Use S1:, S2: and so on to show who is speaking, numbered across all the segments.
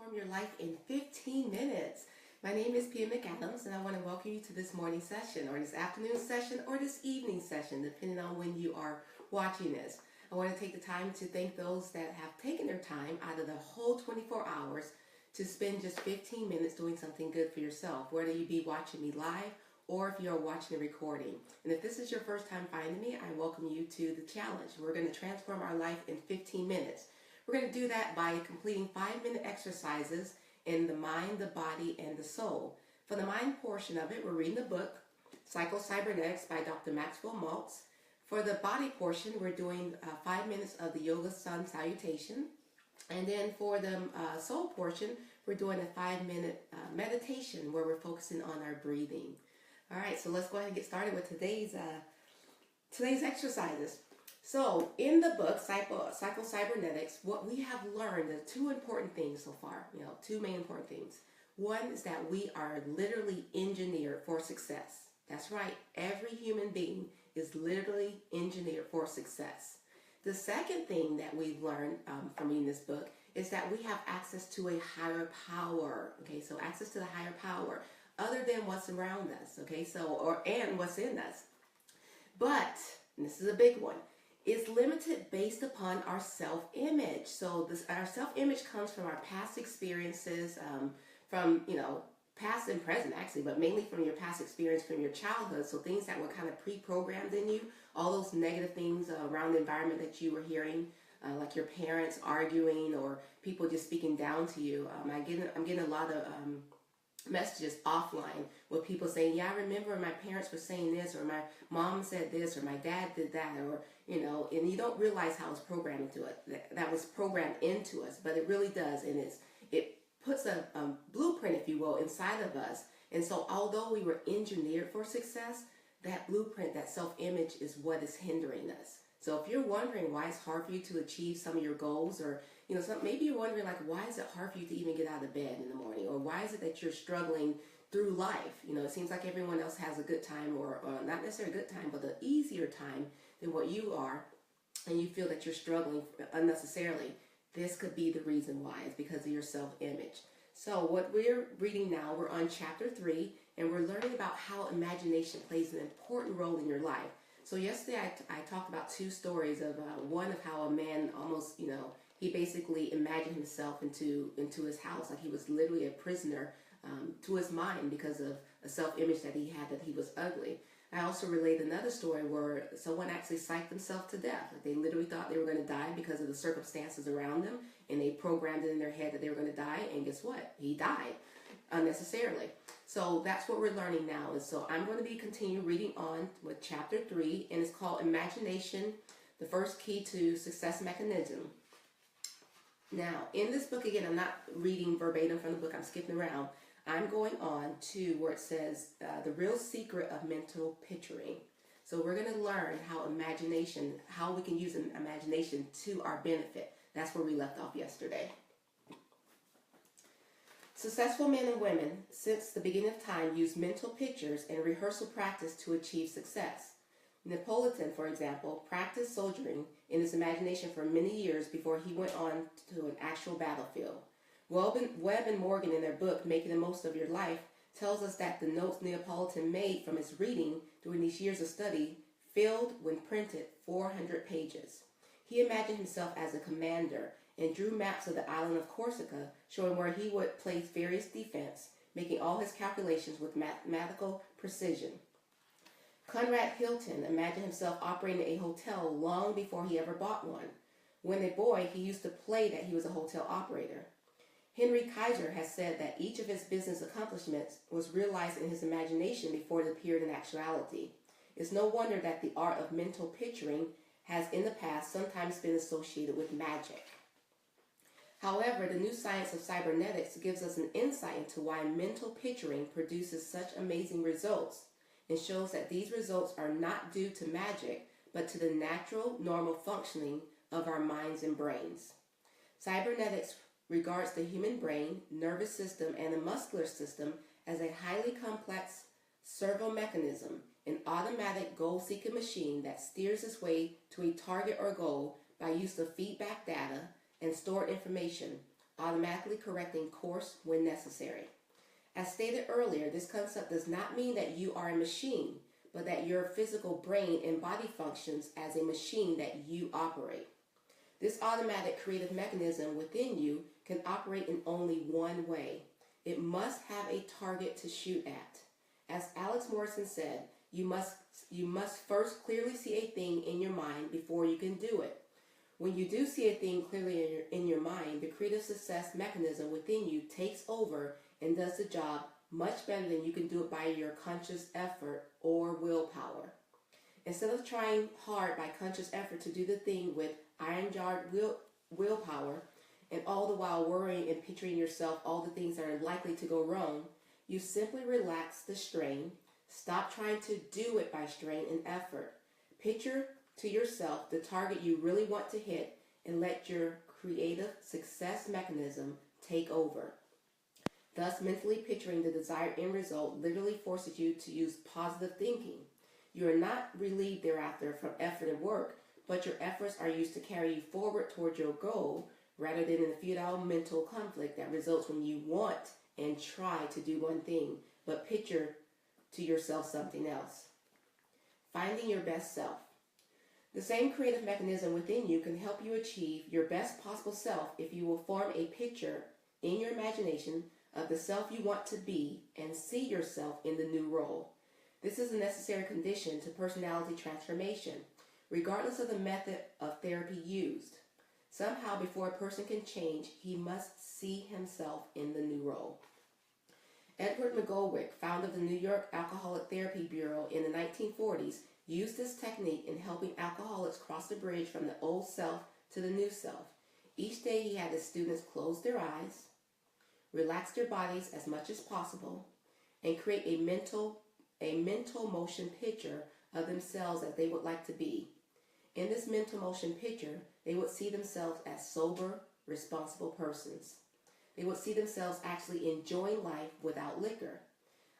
S1: transform your life in 15 minutes. My name is McAdams, and I want to welcome you to this morning session, or this afternoon session, or this evening session, depending on when you are watching this. I want to take the time to thank those that have taken their time out of the whole 24 hours to spend just 15 minutes doing something good for yourself, whether you be watching me live or if you're watching a recording. And if this is your first time finding me, I welcome you to the challenge. We're going to transform our life in 15 minutes. We're going to do that by completing 5-minute exercises in the mind, the body, and the soul. For the mind portion of it, we're reading the book, Cybernetics by Dr. Maxwell Maltz. For the body portion, we're doing 5 minutes of the Yoga Sun Salutation. And then for the soul portion, we're doing a 5-minute meditation where we're focusing on our breathing. All right, so let's go ahead and get started with today's exercises. So in the book, Cybernetics, what we have learned are two important things so far, two main important things. One is that we are literally engineered for success. That's right, every human being is literally engineered for success. The second thing that we've learned from reading this book is that we have access to a higher power. Okay, so access to the higher power other than what's around us. Okay, and what's in us. But, and this is a big one, it's limited based upon our self-image. So our self-image comes from our past experiences, from past and present actually, but mainly from your past experience from your childhood. So things that were kind of pre-programmed in you, all those negative things around the environment that you were hearing, like your parents arguing or people just speaking down to you. I'm getting a lot of messages offline with people saying, yeah, I remember my parents were saying this, or my mom said this, or my dad did that, or and you don't realize how it's programmed into it. That was programmed into us, but it really does, and it puts a blueprint, if you will, inside of us. And so although we were engineered for success, that blueprint, that self-image is what is hindering us. So if you're wondering why it's hard for you to achieve some of your goals, or maybe you're wondering, like, why is it hard for you to even get out of bed in the morning, or why is it that you're struggling through life? It seems like everyone else has a good time, or not necessarily a good time, but an easier time than what you are, and you feel that you're struggling unnecessarily. This could be the reason why. It's because of your self-image. So what we're reading now, we're on chapter 3, and we're learning about how imagination plays an important role in your life. So yesterday I talked about two stories of one of how a man almost, he basically imagined himself into his house, like he was literally a prisoner to his mind because of a self-image that he had, that he was ugly. I also relayed another story where someone actually psyched themselves to death. Like they literally thought they were going to die because of the circumstances around them, and they programmed it in their head that they were going to die, and guess what? He died unnecessarily. So that's what we're learning now. And so I'm going to be continuing reading on with chapter 3, and it's called Imagination, the First Key to Success Mechanism. Now, in this book, again, I'm not reading verbatim from the book, I'm skipping around. I'm going on to where it says the real secret of mental picturing. So we're going to learn how we can use an imagination to our benefit. That's where we left off yesterday. Successful men and women since the beginning of time use mental pictures and rehearsal practice to achieve success. Napoleon, for example, practiced soldiering in his imagination for many years before he went on to an actual battlefield. Webb and Morgan, in their book, Making the Most of Your Life, tells us that the notes Neapolitan made from his reading during these years of study filled, when printed, 400 pages. He imagined himself as a commander and drew maps of the island of Corsica, showing where he would place various defense, making all his calculations with mathematical precision. Conrad Hilton imagined himself operating a hotel long before he ever bought one. When a boy, he used to play that he was a hotel operator. Henry Kaiser has said that each of his business accomplishments was realized in his imagination before it appeared in actuality. It's no wonder that the art of mental picturing has in the past sometimes been associated with magic. However, the new science of cybernetics gives us an insight into why mental picturing produces such amazing results, and shows that these results are not due to magic, but to the natural, normal functioning of our minds and brains. Cybernetics regards the human brain, nervous system, and the muscular system as a highly complex servo mechanism, an automatic goal-seeking machine that steers its way to a target or goal by use of feedback data and stored information, automatically correcting course when necessary. As stated earlier, this concept does not mean that you are a machine, but that your physical brain and body functions as a machine that you operate. This automatic creative mechanism within you can operate in only one way. It must have a target to shoot at. As Alex Morrison said, you must first clearly see a thing in your mind before you can do it. When you do see a thing clearly in your mind, the creative success mechanism within you takes over and does the job much better than you can do it by your conscious effort or willpower. Instead of trying hard by conscious effort to do the thing with iron-jawed willpower, and all the while worrying and picturing yourself all the things that are likely to go wrong, you simply relax the strain, stop trying to do it by strain and effort. Picture to yourself the target you really want to hit and let your creative success mechanism take over. Thus, mentally picturing the desired end result literally forces you to use positive thinking. You are not relieved thereafter from effort and work, but your efforts are used to carry you forward toward your goal rather than in a futile mental conflict that results when you want and try to do one thing, but picture to yourself something else. Finding your best self. The same creative mechanism within you can help you achieve your best possible self if you will form a picture in your imagination of the self you want to be and see yourself in the new role. This is a necessary condition to personality transformation, regardless of the method of therapy used. Somehow, before a person can change, he must see himself in the new role. Edward McGoldrick, founder of the New York Alcoholic Therapy Bureau in the 1940s, used this technique in helping alcoholics cross the bridge from the old self to the new self. Each day he had his students close their eyes, relax their bodies as much as possible, and create a mental motion picture of themselves that they would like to be. In this mental motion picture, they would see themselves as sober, responsible persons. They would see themselves actually enjoying life without liquor.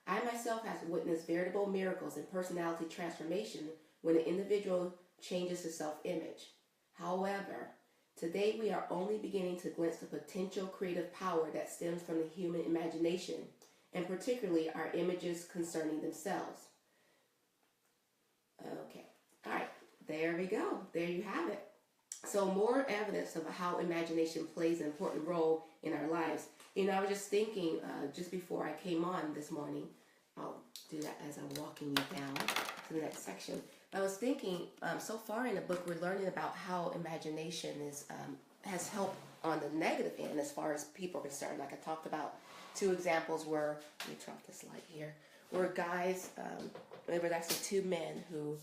S1: I myself have witnessed veritable miracles in personality transformation when an individual changes his self-image. However, today we are only beginning to glimpse the potential creative power that stems from the human imagination, and particularly our images concerning themselves. Okay, all right, there we go. There you have it. So more evidence of how imagination plays an important role in our lives. You know, I was just thinking just before I came on this morning, I'll do that as I'm walking you down to the next section. I was thinking, so far in the book, we're learning about how imagination has helped on the negative end as far as people are concerned. Like I talked about two examples where, let me turn off this light here, where guys, there were actually two men who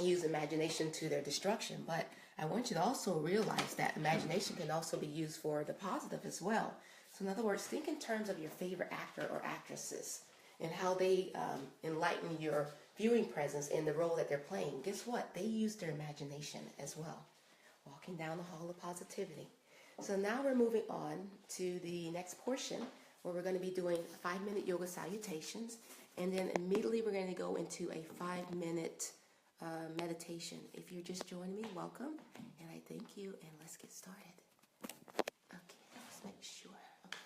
S1: used imagination to their destruction. But I want you to also realize that imagination can also be used for the positive as well. So in other words, think in terms of your favorite actor or actresses and how they enlighten your viewing presence in the role that they're playing. Guess what? They use their imagination as well. Walking down the hall of positivity. So now we're moving on to the next portion where we're going to be doing 5-minute yoga salutations. And then immediately we're going to go into a 5-minute meditation. If you're just joining me, welcome. And I thank you. And let's get started. Okay, let's make sure. Okay.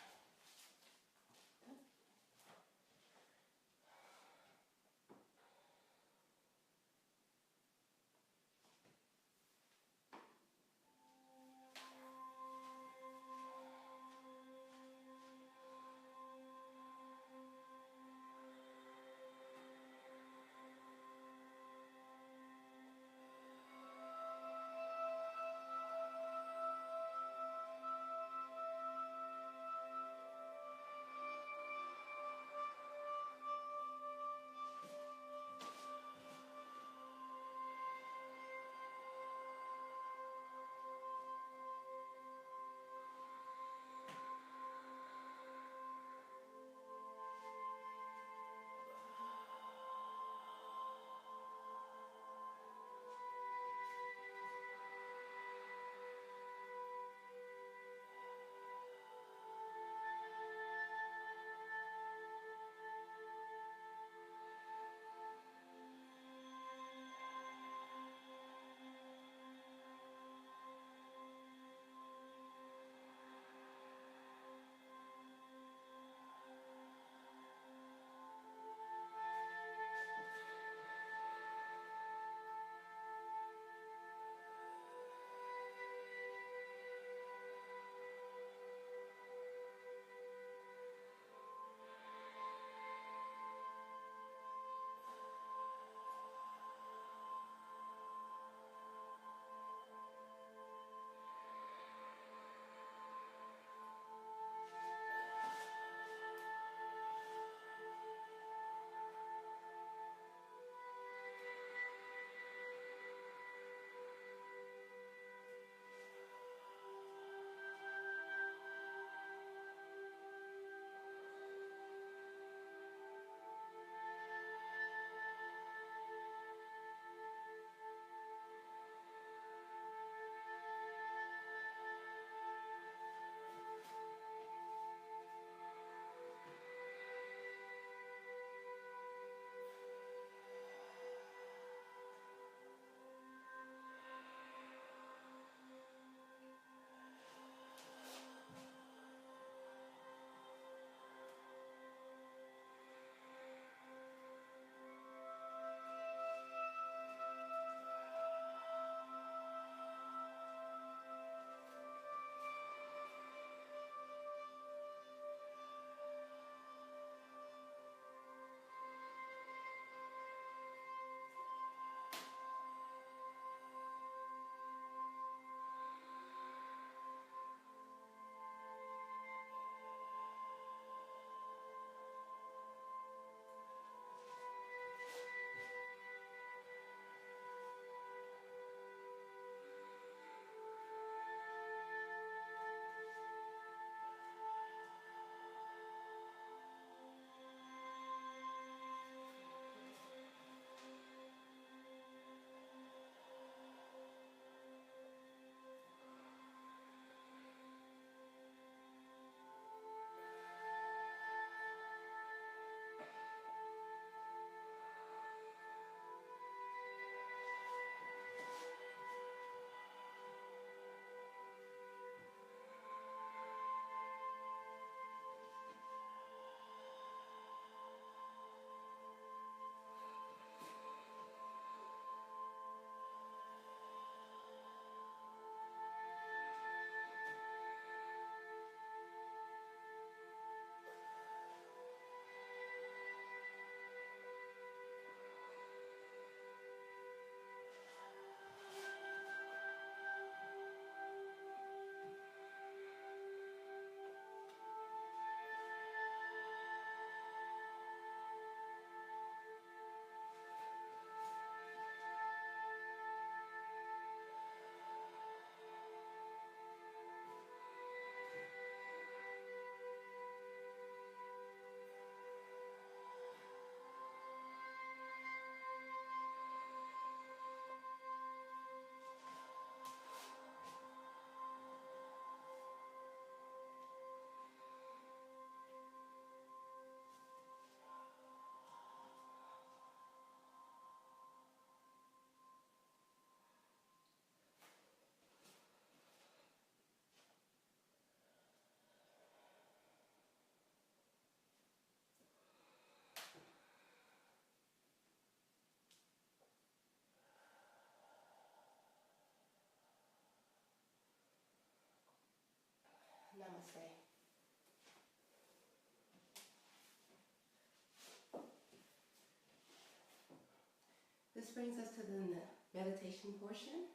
S1: This brings us to the meditation portion.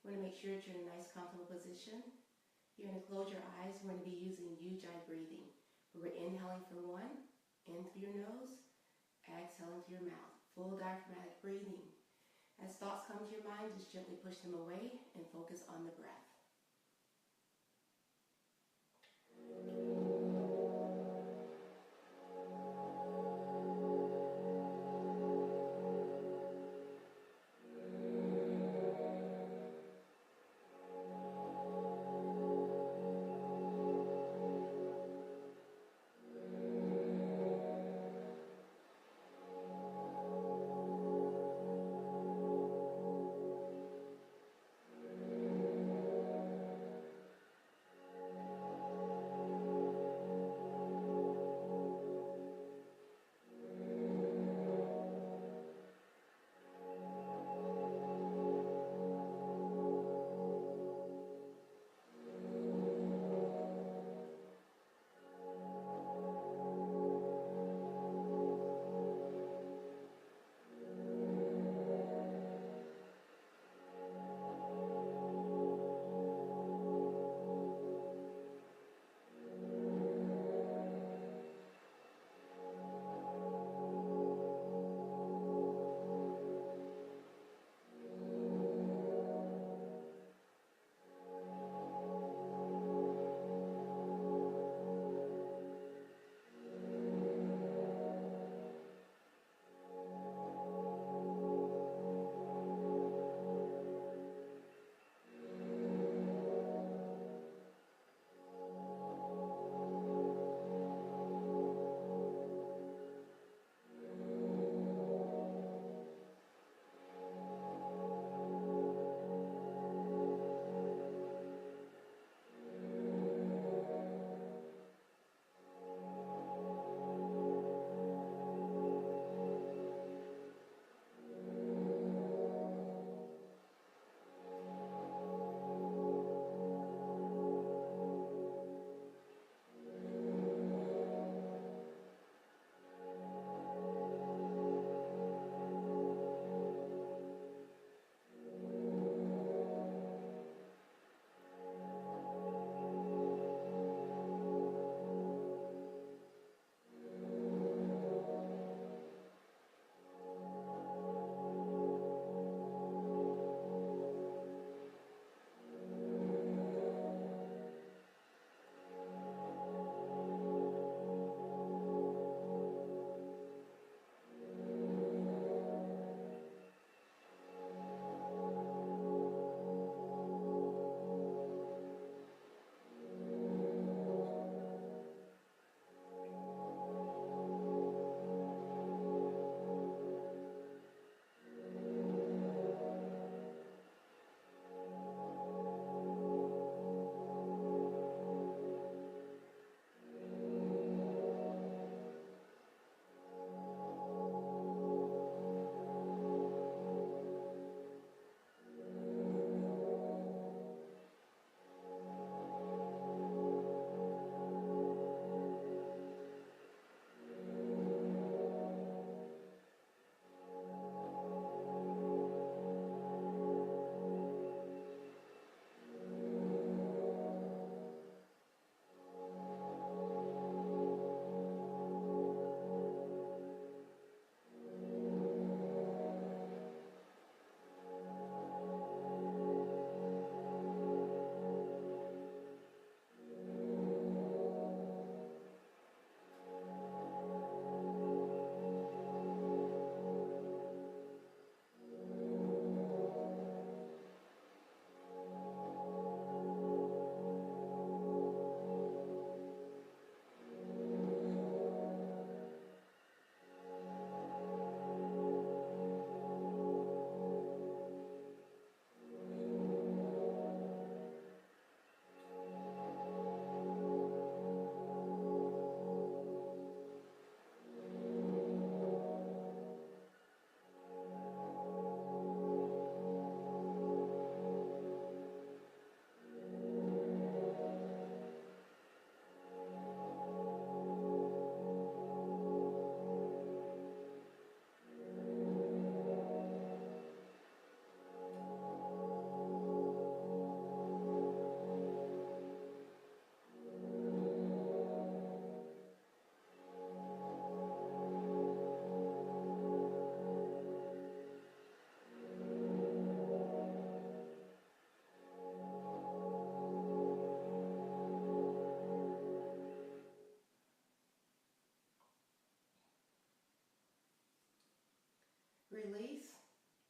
S1: You want to make sure that you're in a nice, comfortable position. You're going to close your eyes. We're going to be using ujjayi breathing. We're inhaling for 1, in through your nose, exhaling through your mouth. Full diaphragmatic breathing. As thoughts come to your mind, just gently push them away and focus on the breath.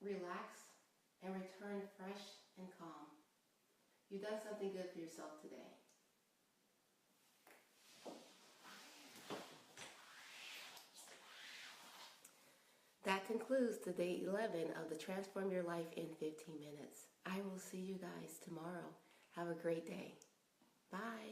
S1: relax, and return fresh and calm. You've done something good for yourself today. That concludes the day 11 of the Transform Your Life in 15 Minutes. I will see you guys tomorrow. Have a great day. Bye.